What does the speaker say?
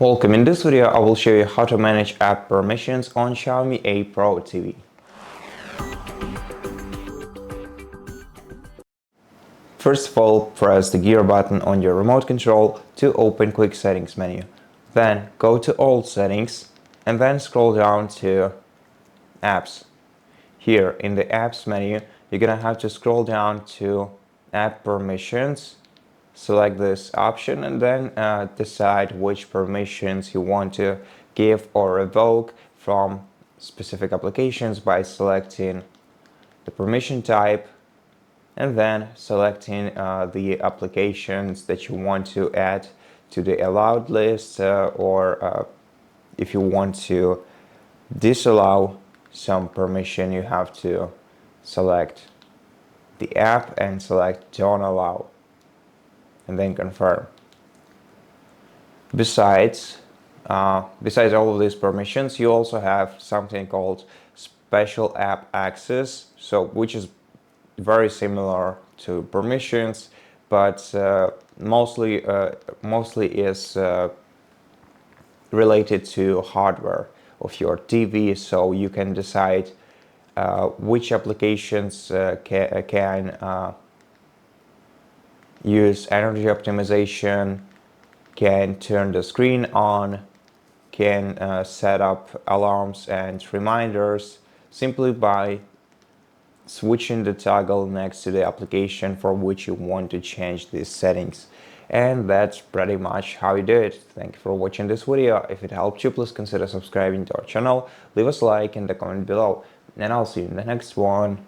Welcome. In this video, I will show you how to manage app permissions on Xiaomi A Pro TV. First of all, press the gear button on your remote control to open Quick Settings menu. Then go to All Settings and then scroll down to Apps. Here in the Apps menu, you're gonna have to scroll down to App Permissions. Select this option and then decide which permissions you want to give or revoke from specific applications by selecting the permission type and then selecting the applications that you want to add to the allowed list or if you want to disallow some permission, you have to select the app and select Don't Allow and then confirm. Besides all of these permissions, you also have something called Special App Access, which is very similar to permissions, but mostly is related to hardware of your TV. So you can decide which applications can use energy optimization, can turn the screen on, can set up alarms and reminders simply by switching the toggle next to the application for which you want to change these settings. And that's pretty much how you do it. Thank you for watching this video. If it helped you, please consider subscribing to our channel, leave us a like in the comment below, and I'll see you in the next one.